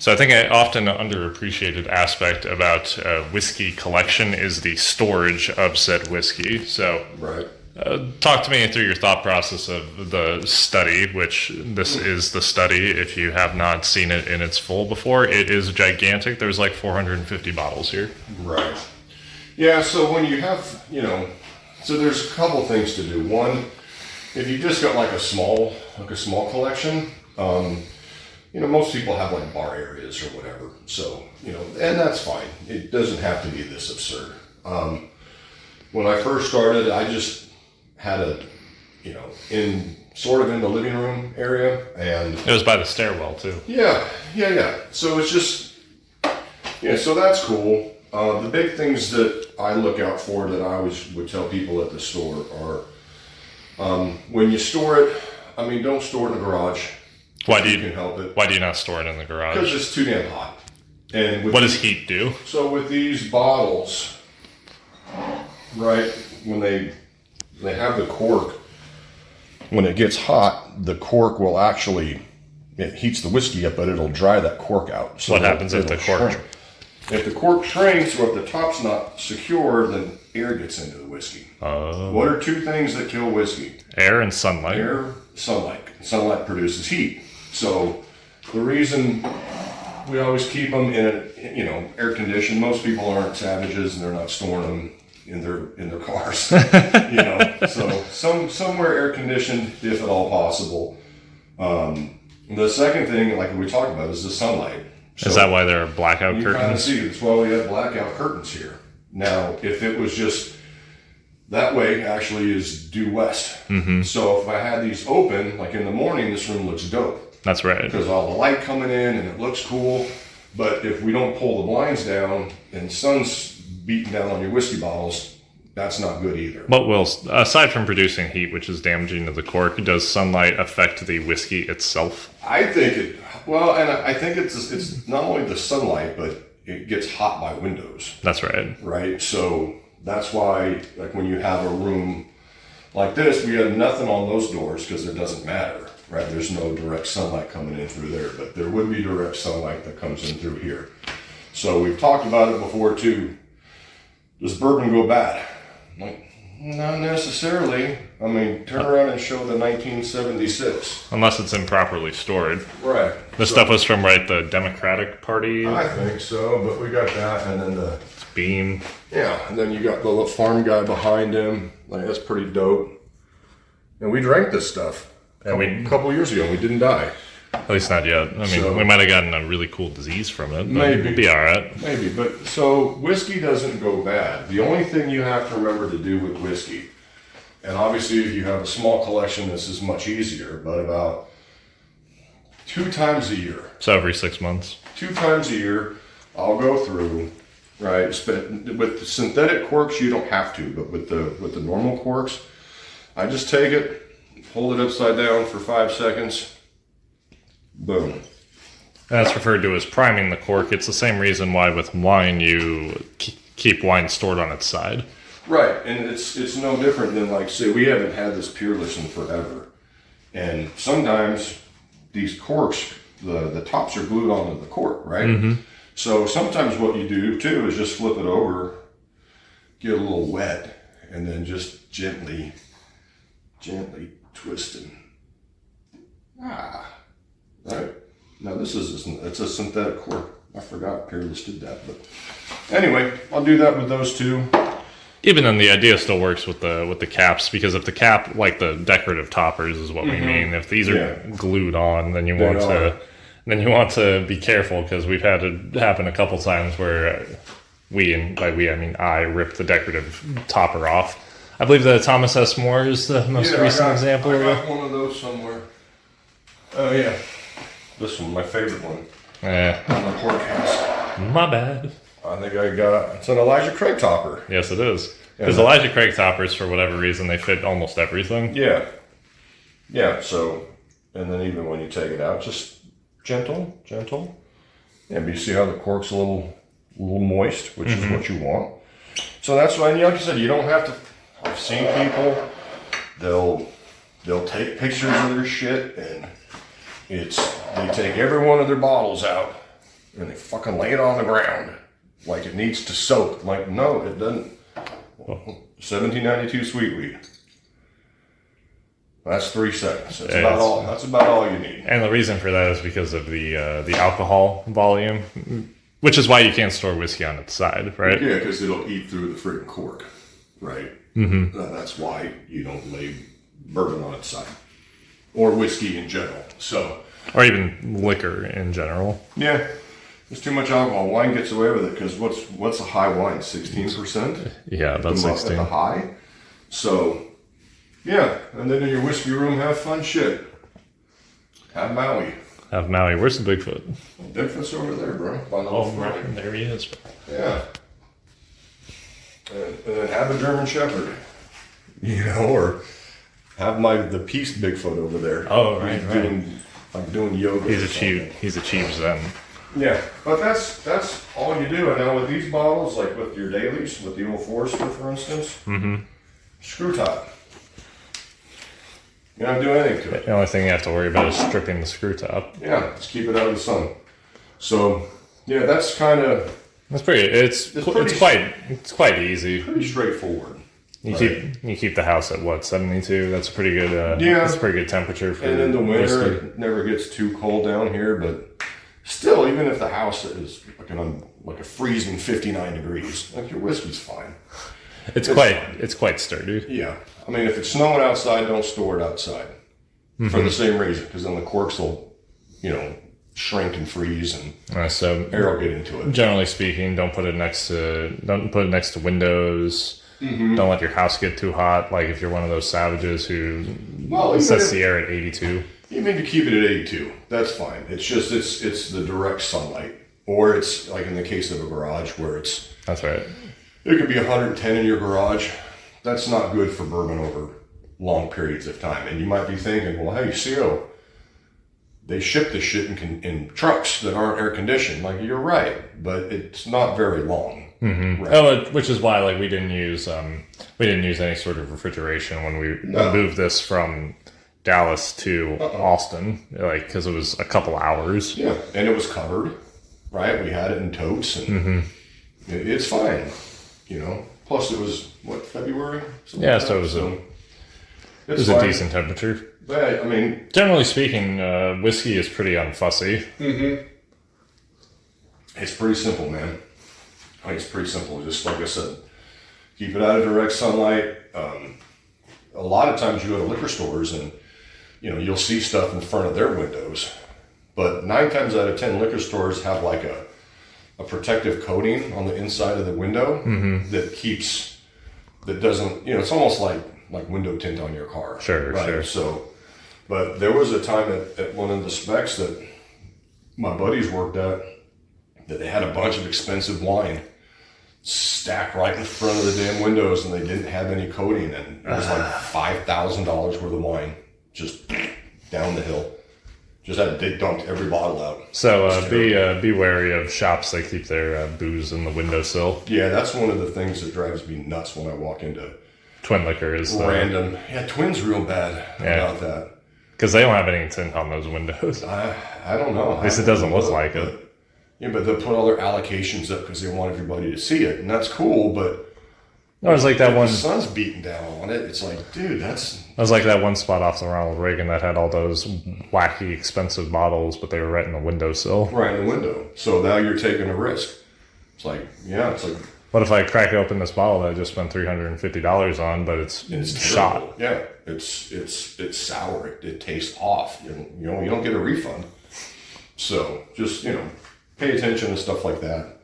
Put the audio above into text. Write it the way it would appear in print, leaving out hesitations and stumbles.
So I think an often underappreciated aspect about whiskey collection is the storage of said whiskey. So Right. talk to me through your thought process of the study, which this is the study. If you have not seen it in its full before, it is gigantic. There's like 450 bottles here. Right. Yeah, so when you have, so there's a couple things to do. One, if you just got like a small collection, most people have like bar areas or whatever. So, and that's fine. It doesn't have to be this absurd. When I first started, I just had in the living room area, and It was by the stairwell too. yeah. So it's just, so that's cool. The big things that I look out for that I always would tell people at the store are, when you store it, don't store it in the garage. Why if do you can help it? Why do you not store it in the garage? Because it's too damn hot. And What does heat do? So with these bottles, right, when they have the cork, when it gets hot, the cork will it heats the whiskey up, but it'll dry that cork out. So What happens if the cork? shrink. If the cork shrinks or if the top's not secure, then air gets into the whiskey. What are two things that kill whiskey? Air and sunlight. Air, sunlight. Sunlight produces heat. So the reason we always keep them in air conditioned. Most people aren't savages and they're not storing them in their cars. So somewhere air conditioned if at all possible. The second thing, like we talked about, is the sunlight. So Is that why there are blackout you kind of curtains? see that's why we have blackout curtains here. Now, if it was just that way, actually is due west. Mm-hmm. So if I had these open, like in the morning, this room looks dope. That's right. Because all the light coming in and it looks cool. But if we don't pull the blinds down and sun's beating down on your whiskey bottles, that's not good either. But aside from producing heat, which is damaging to the cork, does sunlight affect the whiskey itself? I think I think it's not only the sunlight, but it gets hot by windows. That's right. Right? So that's why, like when you have a room like this, we have nothing on those doors because it doesn't matter, right? There's no direct sunlight coming in through there, but there would be direct sunlight that comes in through here. So we've talked about it before too. Does bourbon go bad? Like, not necessarily. Turn around and show the 1976. Unless it's improperly stored. Right. This stuff was from, the Democratic Party I think so, but we got that, and then beam. and then you got the little farm guy behind him. Like, that's pretty dope. And we drank this stuff. And a couple years ago, we didn't die. At least not yet. We might have gotten a really cool disease from it. But Maybe. It'd be all right. Maybe, but so whiskey doesn't go bad. The only thing you have to remember to do with whiskey, and obviously if you have a small collection, this is much easier, but about 2 times a year. So every 6 months. 2 times a year, I'll go through, right? With the synthetic corks, you don't have to, but with the normal corks, I just take it, hold it upside down for 5 seconds, boom. That's referred to as priming the cork. It's the same reason why with wine you keep wine stored on its side. Right, and it's no different than, like, say we haven't had this Peerless in forever, and sometimes these corks, the tops are glued onto the cork, right? Mm-hmm. So sometimes what you do too is just flip it over, get a little wet, and then just gently twist it. Right. Now it's a synthetic cork. I forgot Peerless did that, but anyway, I'll do that with those two. Even then, the idea still works with the caps, because if the cap, like the decorative toppers, is what we mean. If these are glued on, then you want to be careful, because we've had it happen a couple times where I ripped the decorative topper off. I believe the Thomas S. More is the most recent example. I got one of those somewhere. Oh yeah, this one, my favorite one. Yeah. On the port cask. My bad. I think it's an Elijah Craig topper. Yes, it is. Because Elijah Craig toppers, for whatever reason, they fit almost everything. Yeah. Yeah, so, and then even when you take it out, just gentle. Yeah, but you see how the cork's a little moist, which is what you want. So that's why, like I said, you don't have to. I've seen people, they'll take pictures of their shit, and they take every one of their bottles out, and they fucking lay it on the ground like it needs to soak. Like, no, it doesn't. 1792 sweet wheat. That's 3 seconds. That's about all. That's about all you need. And the reason for that is because of the alcohol volume, which is why you can't store whiskey on its side, right? Yeah, because it'll eat through the freaking cork, right? Mm-hmm. That's why you don't lay bourbon on its side, or whiskey in general. So, or even liquor in general. Yeah, there's too much alcohol. Wine gets away with it because what's a high wine? 16%. Yeah, about 16 at the high. So. Yeah, and then in your whiskey room, have fun shit. Have Maui. Have Maui. Where's the Bigfoot? Bigfoot's over there, bro. Right there he is. Yeah. And then have a German Shepherd. You know, or have the Peace Bigfoot over there. Oh, right. Doing yoga. He's a cheap Zen. Yeah, but that's all you do. And now with these bottles, like with your dailies, with the Old Forester, for instance, screw top. You don't do anything to it. The only thing you have to worry about is stripping the screw top. Yeah, just keep it out of the sun. So, yeah, that's kind of... It's pretty. It's quite easy. Pretty straightforward. You keep the house at what, 72? That's a pretty good. That's a pretty good temperature for. And in the winter, it never gets too cold down here, but still, even if the house is like a freezing 59 degrees, like your whiskey's fine. It's quite sturdy. Yeah, I mean, if it's snowing outside, don't store it outside for the same reason, because then the corks will, shrink and freeze, and so air will get into it. Generally speaking, don't put it next to windows. Mm-hmm. Don't let your house get too hot. Like if you're one of those savages who sets the air at 82. Even if you keep it at 82, that's fine. It's just it's the direct sunlight, or it's like in the case of a garage where it's. That's right. It could be 110 in your garage. That's not good for bourbon over long periods of time. And you might be thinking, well, hey, CO, they ship this shit in trucks that aren't air conditioned. Like, you're right, but it's not very long. Mm-hmm. Right? Which is why we didn't use any sort of refrigeration when we moved this from Dallas to Austin, because it was a couple hours. Yeah, and it was covered, right? We had it in totes, and it's fine. Plus it was February? Yeah, so it was a decent temperature. But I mean, generally speaking, whiskey is pretty unfussy. Mm-hmm. It's pretty simple, man. It's pretty simple. Just like I said, keep it out of direct sunlight. A lot of times you go to liquor stores and you'll see stuff in front of their windows, but 9 times out of 10 liquor stores have like a protective coating on the inside of the window that doesn't, it's almost like window tint on your car. Sure, right? Sure. So, but there was a time at one of the specs that my buddies worked at that they had a bunch of expensive wine stacked right in front of the damn windows, and they didn't have any coating, and it was like $5,000 worth of wine just down the hill. They dumped every bottle out. So be wary of shops that keep their booze in the windowsill. Yeah, that's one of the things that drives me nuts when I walk into Twin Liquor is random. Yeah, Twin's real bad about that. Because they don't have any tint on those windows. I don't know. At least it doesn't look like it. Yeah, but they'll put all their allocations up because they want everybody to see it, and that's cool, but... No, it's like that one. The sun's beating down on it. It's like, dude, that's. It was like that one spot off the Ronald Reagan that had all those wacky, expensive bottles, but they were right in the windowsill. Right in the window. So now you're taking a risk. It's like, What if I crack open this bottle that I just spent $350 on, but it's shot? Terrible. Yeah, it's sour. It tastes off. You don't get a refund. So just pay attention to stuff like that.